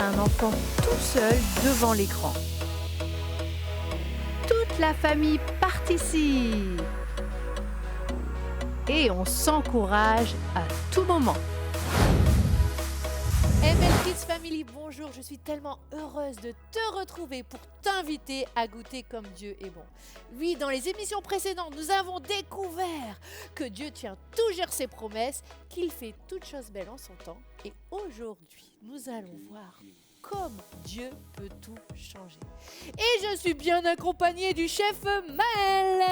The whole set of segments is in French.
un enfant tout seul devant l'écran. Toute la famille participe et on s'encourage à tout moment. ML Kids Family, bonjour, je suis tellement heureuse de te retrouver pour t'inviter à goûter comme Dieu est bon. Oui, dans les émissions précédentes, nous avons découvert que Dieu tient toujours ses promesses, qu'il fait toutes choses belles en son temps. Et aujourd'hui, nous allons voir comme Dieu peut tout changer. Et je suis bien accompagnée du chef Maël.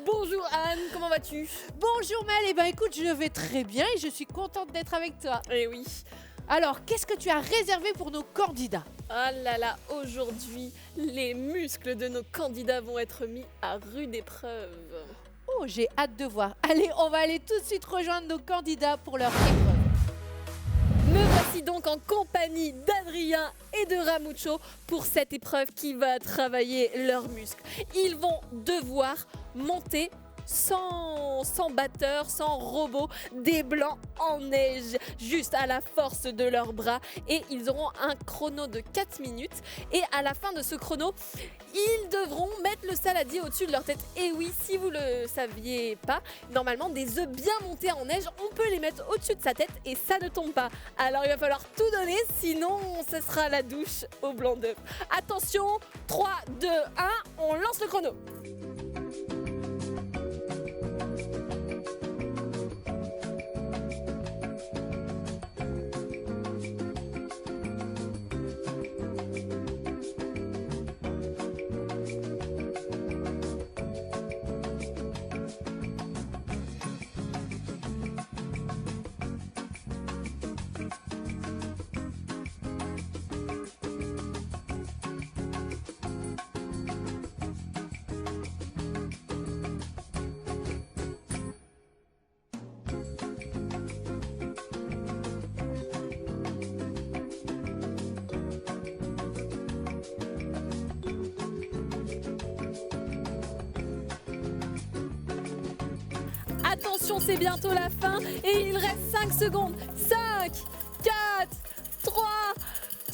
Bonjour Anne, comment vas-tu? Bonjour Maël, eh bien écoute, je vais très bien et je suis contente d'être avec toi. Eh oui. Alors, qu'est-ce que tu as réservé pour nos candidats? Ah là là, aujourd'hui, les muscles de nos candidats vont être mis à rude épreuve. Oh, j'ai hâte de voir. Allez, on va aller tout de suite rejoindre nos candidats pour leur épreuve. Me voici donc en compagnie d'Adrien et de Ramucho pour cette épreuve qui va travailler leurs muscles. Ils vont devoir monter sans batteur, sans robot, des blancs en neige, juste à la force de leurs bras. Et ils auront un chrono de 4 minutes. Et à la fin de ce chrono, ils devront mettre le saladier au-dessus de leur tête. Et oui, si vous ne le saviez pas, normalement, des œufs bien montés en neige, on peut les mettre au-dessus de sa tête et ça ne tombe pas. Alors il va falloir tout donner, sinon ce sera la douche au blanc d'œuf. Attention, 3, 2, 1, on lance le chrono. Attention, c'est bientôt la fin et il reste 5 secondes. 5, 4, 3,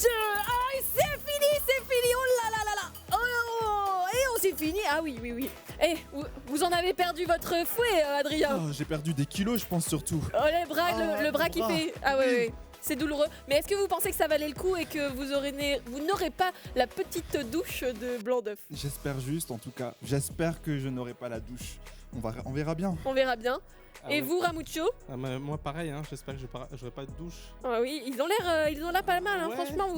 2, 1 et c'est fini, oh là là là là. Oh, et on s'est fini, ah oui. Eh, vous en avez perdu votre fouet, Adrien. Oh, j'ai perdu des kilos, je pense surtout. Oh, les bras, le bras qui fait... Ah oui. C'est douloureux. Mais est-ce que vous pensez que ça valait le coup et que vous n'aurez pas la petite douche de blanc d'œuf? J'espère juste, en tout cas. J'espère que je n'aurai pas la douche. On verra bien. On verra bien. Ah et ouais. vous, Ramucho? Moi pareil, hein, j'espère que j'aurai pas de douche. Ah oui, ils ont l'air pas mal. Hein. Ouais. Franchement,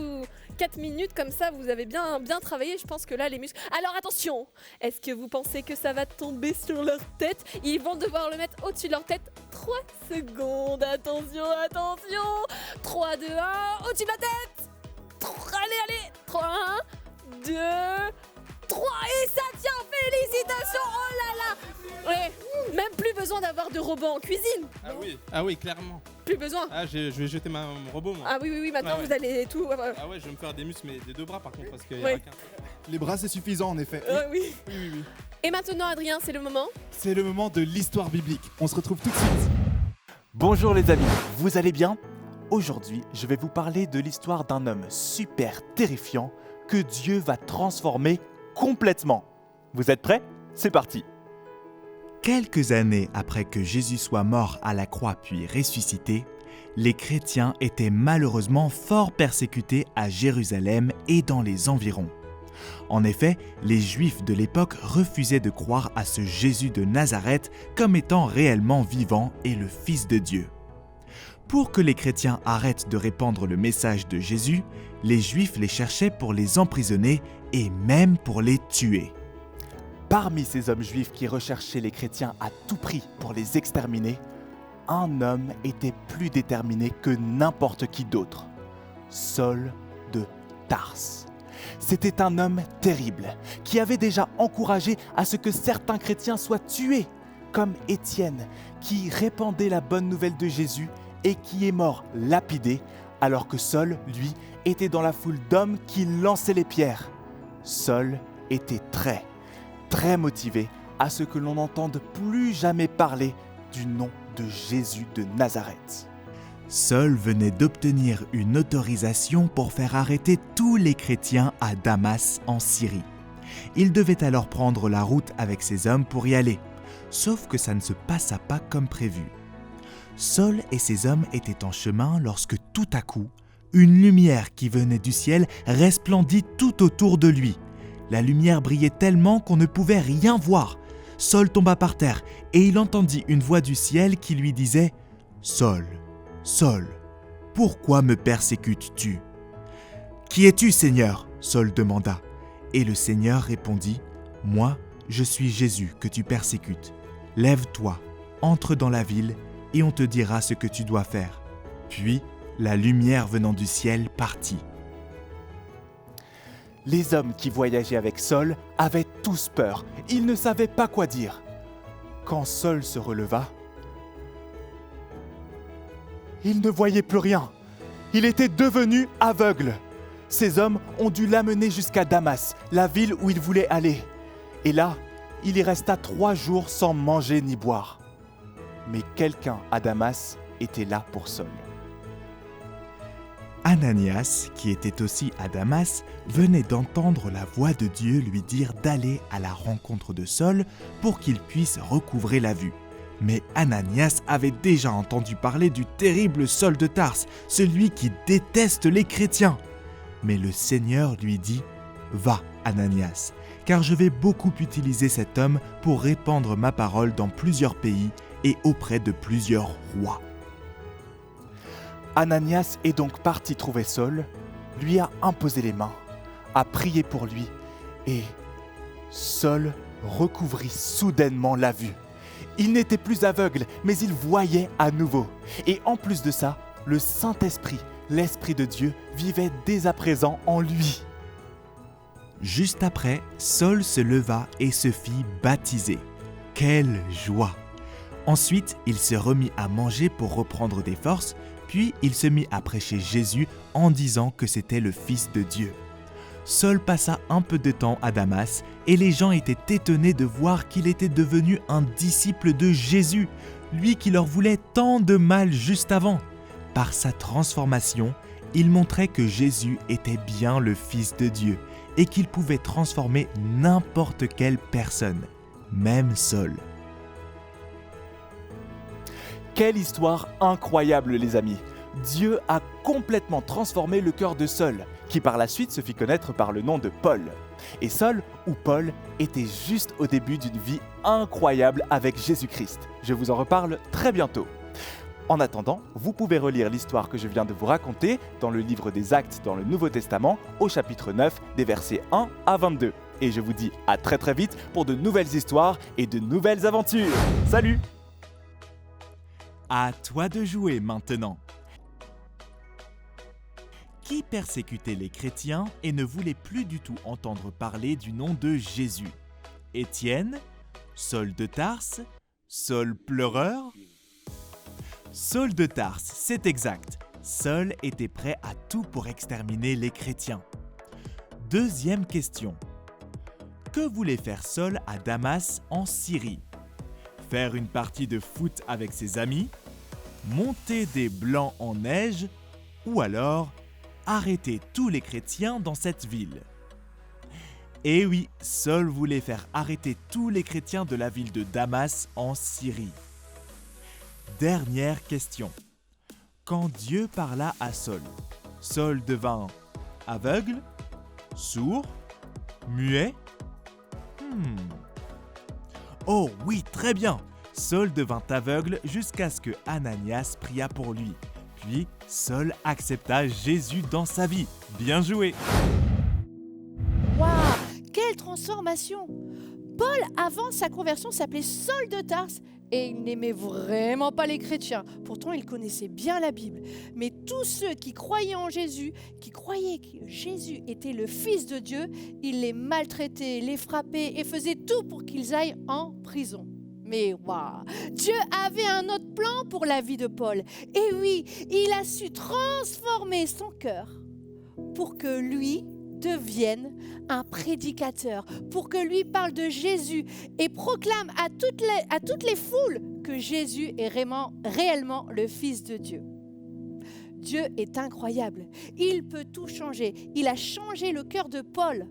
4 minutes comme ça, vous avez bien travaillé. Je pense que là, les muscles... Alors attention, est-ce que vous pensez que ça va tomber sur leur tête? Ils vont devoir le mettre au-dessus de leur tête. 3 secondes, attention. 3, 2, 1, au-dessus de la tête. Allez. 3, 1, 2, 3 et ça tient, félicitations. Oh là là. Ouais, même plus besoin d'avoir de robot en cuisine. Ah oui, clairement. Plus besoin. Ah, je vais jeter mon robot, moi. Ah oui, maintenant Ouais. vous allez tout... Ah ouais, je vais me faire des muscles, mais des 2 bras par contre, parce qu'il y Ouais. a qu'un. Les bras, c'est suffisant, en effet. Oui. Oui. Et maintenant, Adrien, c'est le moment. C'est le moment de l'histoire biblique. On se retrouve tout de suite. Bonjour les amis, vous allez bien? Aujourd'hui, je vais vous parler de l'histoire d'un homme super terrifiant que Dieu va transformer complètement. Vous êtes prêts? C'est parti! Quelques années après que Jésus soit mort à la croix puis ressuscité, les chrétiens étaient malheureusement fort persécutés à Jérusalem et dans les environs. En effet, les Juifs de l'époque refusaient de croire à ce Jésus de Nazareth comme étant réellement vivant et le Fils de Dieu. Pour que les chrétiens arrêtent de répandre le message de Jésus, les Juifs les cherchaient pour les emprisonner et même pour les tuer. Parmi ces hommes juifs qui recherchaient les chrétiens à tout prix pour les exterminer, un homme était plus déterminé que n'importe qui d'autre, Saul de Tarse. C'était un homme terrible qui avait déjà encouragé à ce que certains chrétiens soient tués, comme Étienne, qui répandait la bonne nouvelle de Jésus et qui est mort lapidé, alors que Saul, lui, était dans la foule d'hommes qui lançaient les pierres. Saul était très motivé à ce que l'on n'entende plus jamais parler du nom de Jésus de Nazareth. Saul venait d'obtenir une autorisation pour faire arrêter tous les chrétiens à Damas en Syrie. Il devait alors prendre la route avec ses hommes pour y aller, sauf que ça ne se passa pas comme prévu. Saul et ses hommes étaient en chemin lorsque tout à coup, une lumière qui venait du ciel resplendit tout autour de lui. La lumière brillait tellement qu'on ne pouvait rien voir. Saul tomba par terre et il entendit une voix du ciel qui lui disait « Saul, Saul, pourquoi me persécutes-tu » ? « Qui es-tu, Seigneur » Saul demanda. Et le Seigneur répondit « Moi, je suis Jésus que tu persécutes. Lève-toi, entre dans la ville et on te dira ce que tu dois faire. » Puis, la lumière venant du ciel partit. Les hommes qui voyageaient avec Saul avaient tous peur. Ils ne savaient pas quoi dire. Quand Saul se releva, il ne voyait plus rien. Il était devenu aveugle. Ces hommes ont dû l'amener jusqu'à Damas, la ville où il voulait aller. Et là, il y resta 3 jours sans manger ni boire. Mais quelqu'un à Damas était là pour Saul. Ananias, qui était aussi à Damas, venait d'entendre la voix de Dieu lui dire d'aller à la rencontre de Saul pour qu'il puisse recouvrer la vue. Mais Ananias avait déjà entendu parler du terrible Saul de Tarse, celui qui déteste les chrétiens. Mais le Seigneur lui dit « Va, Ananias, car je vais beaucoup utiliser cet homme pour répandre ma parole dans plusieurs pays et auprès de plusieurs rois. » Ananias est donc parti trouver Saul, lui a imposé les mains, a prié pour lui et Saul recouvrit soudainement la vue. Il n'était plus aveugle, mais il voyait à nouveau. Et en plus de ça, le Saint-Esprit, l'Esprit de Dieu, vivait dès à présent en lui. Juste après, Saul se leva et se fit baptiser. Quelle joie! Ensuite, il se remit à manger pour reprendre des forces, puis il se mit à prêcher Jésus en disant que c'était le Fils de Dieu. Saul passa un peu de temps à Damas et les gens étaient étonnés de voir qu'il était devenu un disciple de Jésus, lui qui leur voulait tant de mal juste avant. Par sa transformation, il montrait que Jésus était bien le Fils de Dieu et qu'il pouvait transformer n'importe quelle personne, même Saul. Quelle histoire incroyable, les amis! Dieu a complètement transformé le cœur de Saul, qui par la suite se fit connaître par le nom de Paul. Et Saul, ou Paul, était juste au début d'une vie incroyable avec Jésus-Christ. Je vous en reparle très bientôt. En attendant, vous pouvez relire l'histoire que je viens de vous raconter dans le livre des Actes dans le Nouveau Testament, au chapitre 9, des versets 1 à 22. Et je vous dis à très très vite pour de nouvelles histoires et de nouvelles aventures. Salut! À toi de jouer maintenant. Qui persécutait les chrétiens et ne voulait plus du tout entendre parler du nom de Jésus? Étienne? Saul de Tarse? Saul pleureur? Saul de Tarse, c'est exact. Saul était prêt à tout pour exterminer les chrétiens. Deuxième question. Que voulait faire Saul à Damas en Syrie? Faire une partie de foot avec ses amis? Monter des blancs en neige? Ou alors arrêter tous les chrétiens dans cette ville? Eh oui, Saul voulait faire arrêter tous les chrétiens de la ville de Damas en Syrie. Dernière question. Quand Dieu parla à Saul, Saul devint aveugle, sourd, muet? Oh oui, très bien! Saul devint aveugle jusqu'à ce que Ananias pria pour lui. Puis, Saul accepta Jésus dans sa vie. Bien joué! Waouh, quelle transformation! Paul, avant sa conversion, s'appelait Saul de Tarse et il n'aimait vraiment pas les chrétiens. Pourtant, il connaissait bien la Bible. Mais tous ceux qui croyaient en Jésus, qui croyaient que Jésus était le Fils de Dieu, il les maltraitait, les frappait et faisait tout pour qu'ils aillent en prison. Mais waouh, Dieu avait un autre plan pour la vie de Paul. Et oui, il a su transformer son cœur pour que lui devienne un prédicateur, pour que lui parle de Jésus et proclame à toutes les foules que Jésus est réellement le Fils de Dieu. Dieu est incroyable. Il peut tout changer. Il a changé le cœur de Paul.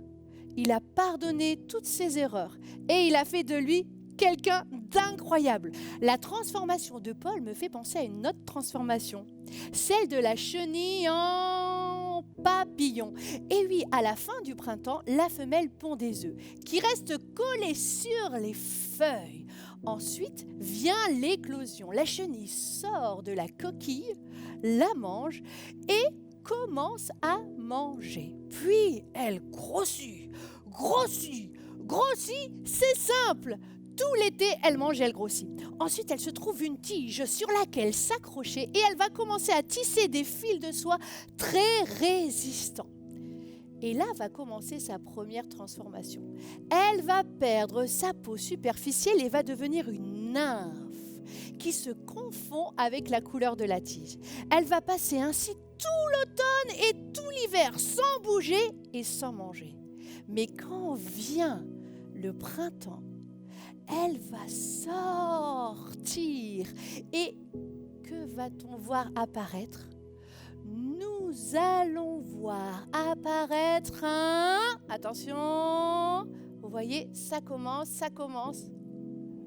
Il a pardonné toutes ses erreurs et il a fait de lui quelqu'un d'incroyable. La transformation de Paul me fait penser à une autre transformation, celle de la chenille en papillon. Et oui, à la fin du printemps, la femelle pond des œufs qui restent collés sur les feuilles. Ensuite vient l'éclosion. La chenille sort de la coquille, la mange et commence à manger. Puis elle grossit, grossit, grossit, c'est simple. Tout l'été, elle mange et elle grossit. Ensuite, elle se trouve une tige sur laquelle s'accrocher et elle va commencer à tisser des fils de soie très résistants. Et là va commencer sa première transformation. Elle va perdre sa peau superficielle et va devenir une nymphe qui se confond avec la couleur de la tige. Elle va passer ainsi tout l'automne et tout l'hiver sans bouger et sans manger. Mais quand vient le printemps, elle va sortir. Et que va-t-on voir apparaître ? Nous allons voir apparaître un... Attention, vous voyez, ça commence.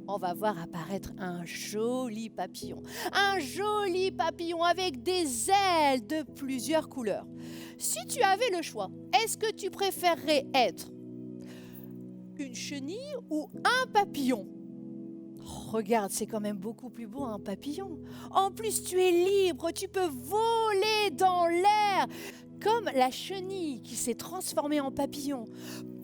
On va voir apparaître un joli papillon. Un joli papillon avec des ailes de plusieurs couleurs. Si tu avais le choix, est-ce que tu préférerais être une chenille ou un papillon ? Regarde, c'est quand même beaucoup plus beau un papillon. En plus, tu es libre, tu peux voler dans l'air. Comme la chenille qui s'est transformée en papillon.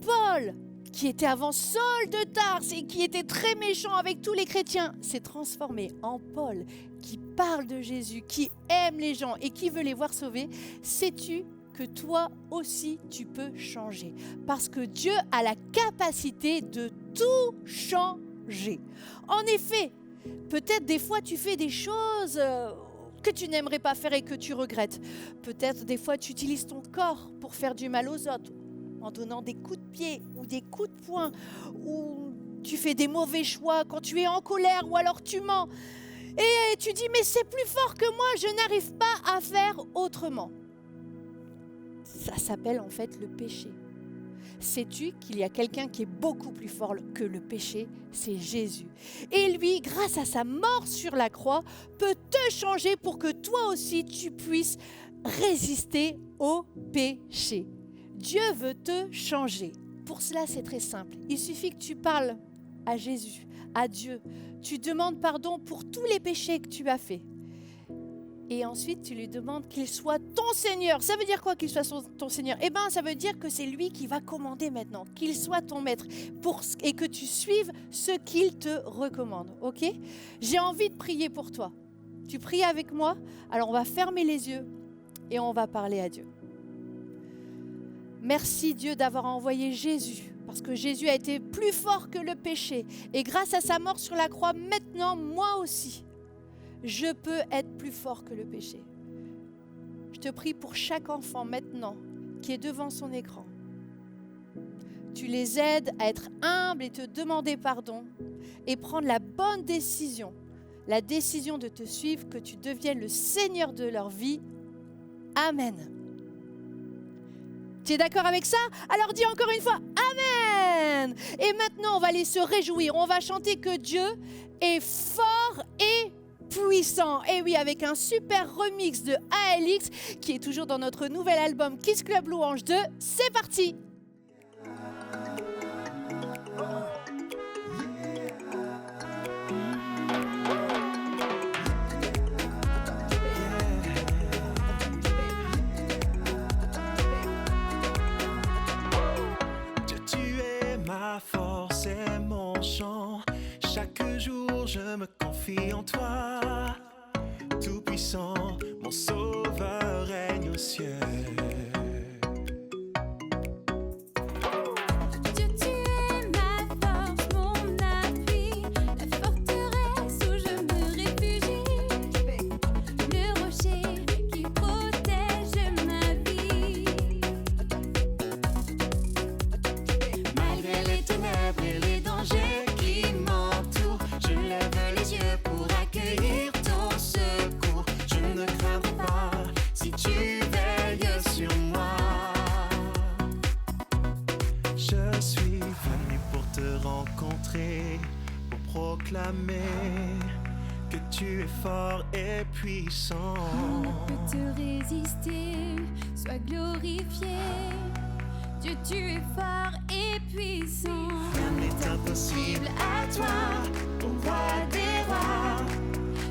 Paul, qui était avant Saul de Tarse et qui était très méchant avec tous les chrétiens, s'est transformé en Paul, qui parle de Jésus, qui aime les gens et qui veut les voir sauvés. Sais-tu que toi aussi tu peux changer? Parce que Dieu a la capacité de tout changer. En effet, peut-être des fois tu fais des choses que tu n'aimerais pas faire et que tu regrettes. Peut-être des fois tu utilises ton corps pour faire du mal aux autres, en donnant des coups de pied ou des coups de poing, ou tu fais des mauvais choix quand tu es en colère ou alors tu mens. Et tu dis, mais c'est plus fort que moi, je n'arrive pas à faire autrement. Ça s'appelle en fait le péché. Sais-tu qu'il y a quelqu'un qui est beaucoup plus fort que le péché? C'est Jésus. Et lui, grâce à sa mort sur la croix, peut te changer pour que toi aussi tu puisses résister au péché. Dieu veut te changer. Pour cela, c'est très simple. Il suffit que tu parles à Jésus, à Dieu. Tu demandes pardon pour tous les péchés que tu as faits. Et ensuite, tu lui demandes qu'il soit ton Seigneur. Ça veut dire quoi qu'il soit ton Seigneur? Eh bien, ça veut dire que c'est lui qui va commander maintenant, qu'il soit ton maître et que tu suives ce qu'il te recommande. Ok? J'ai envie de prier pour toi. Tu pries avec moi? Alors, on va fermer les yeux et on va parler à Dieu. Merci Dieu d'avoir envoyé Jésus, parce que Jésus a été plus fort que le péché. Et grâce à sa mort sur la croix, maintenant, moi aussi, je peux être plus fort que le péché. Je te prie pour chaque enfant maintenant qui est devant son écran. Tu les aides à être humbles et te demander pardon et prendre la bonne décision, la décision de te suivre, que tu deviennes le Seigneur de leur vie. Amen. Tu es d'accord avec ça? Alors dis encore une fois Amen. Et maintenant, on va aller se réjouir. On va chanter que Dieu est fort et puissant. Et oui, avec un super remix de ALX qui est toujours dans notre nouvel album Kids Club Louange 2. C'est parti! Force est mon chant, chaque jour je me confie en toi, tout-puissant, mon sauveur règne au ciel. proclamer que tu es fort et puissant. On ne peut te résister, sois glorifié. Dieu, tu es fort et puissant. Rien n'est impossible à toi, au roi des rois.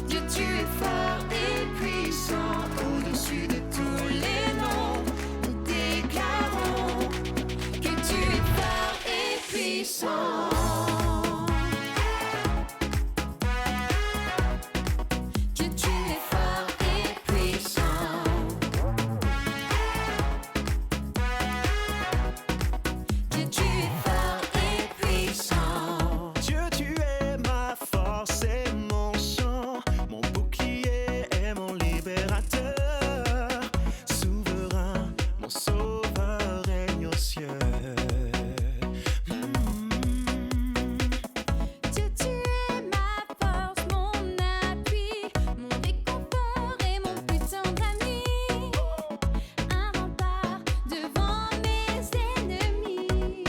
Dieu, tu es fort et puissant. Au-dessus de tous les noms, Nous déclarons que tu es fort et puissant. Que tu es fort et puissant. Que tu es fort et puissant. Dieu, tu es ma force et mon chant, mon bouclier et mon libérateur. Souverain, mon sauveur règne aux cieux. Dieu, tu es ma force, mon appui, mon réconfort et mon plus tendre ami. Un rempart devant mes ennemis.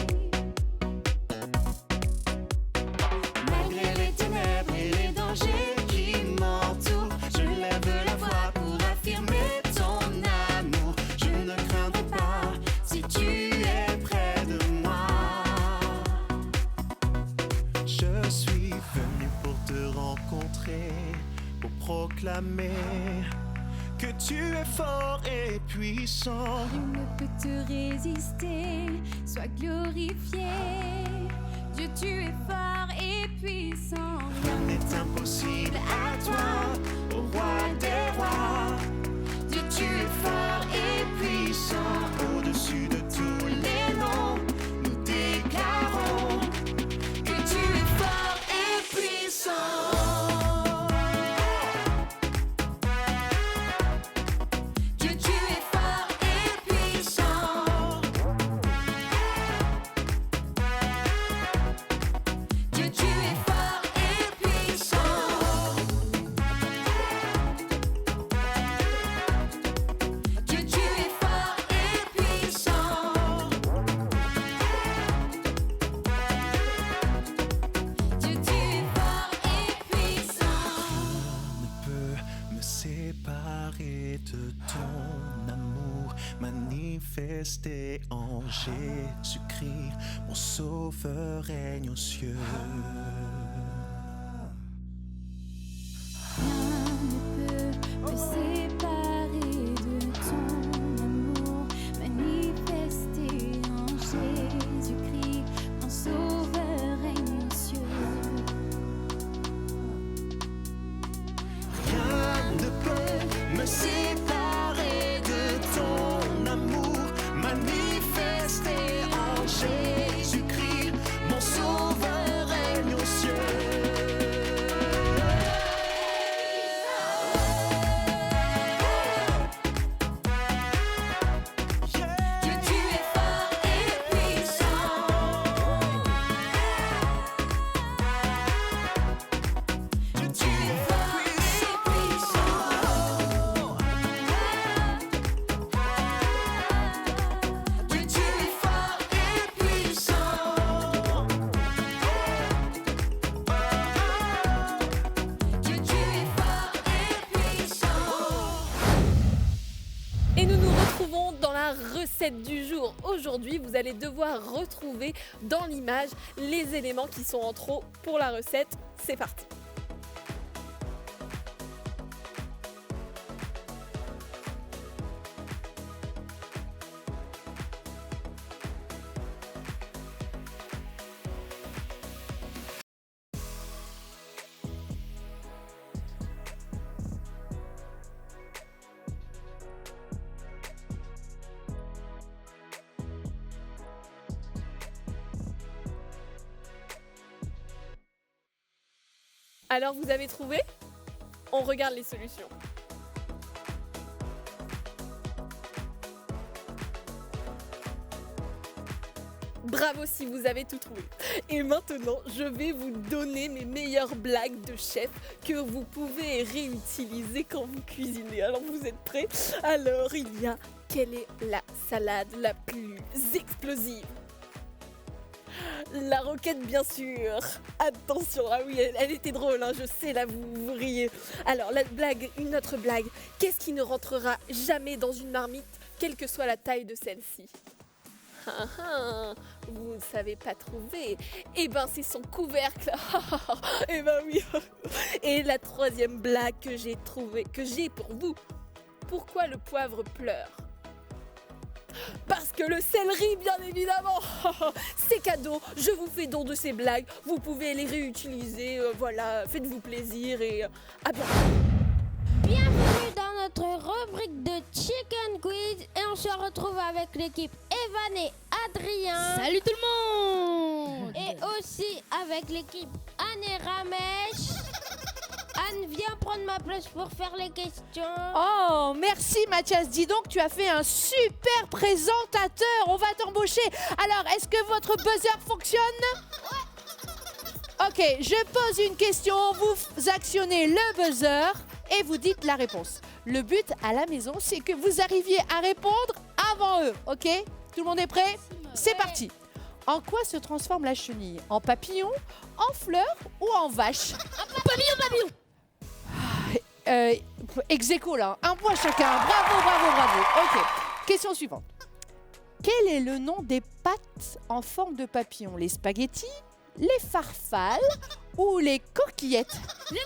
Malgré les ténèbres et les dangers qui m'entourent, je lève la voix pour affirmer ton amour. Je ne craindrai pas si tu es près de moi. Je suis venu pour te rencontrer, pour proclamer que tu es fort et puissant. Nul ne peut te résister, sois glorifié. Dieu, tu es fort et puissant. Rien n'est impossible à toi, au roi des rois. Dieu, tu es fort et puissant. Au-dessus de tous les noms, nous déclarons Que tu es fort et puissant. Dieu, tu es fort et puissant. Dieu, tu es fort et puissant. Dieu, tu es fort et puissant. Dieu, tu es fort et puissant. ne peut me séparer de ton amour manifesté en Jésus-Christ. Mon sauveur règne aux cieux. Rien ne peut me séparer de ton amour manifesté en Jésus-Christ. Mon sauveur règne aux cieux. Rien ne peut me séparer de ton amour manifesté en Jésus-Christ. Mon sauveur règne aux cieux. Dieu, tu es fort et puissant. Dieu, tu es fort et puissant. Dieu, tu es fort et puissant. Dieu, tu es fort et puissant. Et nous nous retrouvons dans la recette du jour. Aujourd'hui, vous allez devoir retrouver dans l'image les éléments qui sont en trop pour la recette. C'est parti. Alors, vous avez trouvé? On regarde les solutions. Bravo si vous avez tout trouvé. Et maintenant, je vais vous donner mes meilleures blagues de chef que vous pouvez réutiliser quand vous cuisinez. Alors, vous êtes prêts? Alors, il y a: quelle est la salade la plus explosive? La roquette, bien sûr. Attention, ah oui, elle était drôle, hein, je sais, là, vous riez. Alors, la blague, une autre blague. Qu'est-ce qui ne rentrera jamais dans une marmite, quelle que soit la taille de celle-ci? Vous ne savez pas trouver. Eh ben, c'est son couvercle. Eh ben oui. Et la troisième blague que j'ai pour vous. Pourquoi le poivre pleure? Parce que le céleri, bien évidemment. C'est cadeau, je vous fais don de ces blagues. Vous pouvez les réutiliser, voilà, faites-vous plaisir et à bientôt. Bienvenue dans notre rubrique de Chicken Quiz et on se retrouve avec l'équipe Evan et Adrien. Salut tout le monde. Et aussi avec l'équipe Anne et Ramesh. Anne, viens prendre ma place pour faire les questions. Oh, merci Mathias. Dis donc, tu as fait un super présentateur. On va t'embaucher. Alors, est-ce que votre buzzer fonctionne? Ok, je pose une question. Vous actionnez le buzzer et vous dites la réponse. Le but à la maison, c'est que vous arriviez à répondre avant eux. Ok? Tout le monde est prêt? C'est parti. En quoi se transforme la chenille? En papillon, en fleur ou en vache? Papillon. Ex aequo là, un point chacun. Bravo. Ok, question suivante. Quel est le nom des pâtes en forme de papillon? Les spaghettis, les farfales ou les coquillettes? Le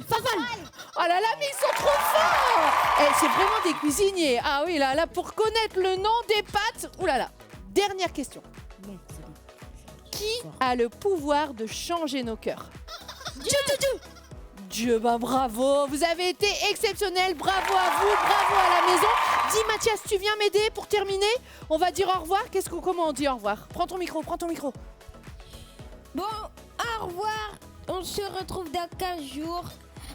farfalle. Oh là là, mais ils sont trop forts! C'est vraiment des cuisiniers. Ah oui, là, pour connaître le nom des pâtes. Ouh là là. Dernière question. Qui a le pouvoir de changer nos cœurs? Dieu, bah bravo, vous avez été exceptionnel, bravo à vous, bravo à la maison. Dis Mathias, tu viens m'aider pour terminer? On va dire au revoir, comment on dit au revoir? Prends ton micro. Bon, au revoir. On se retrouve dans 15 jours.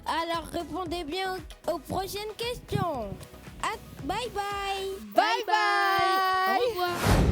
Alors répondez bien aux prochaines questions. Bye bye. Bye bye. Au revoir.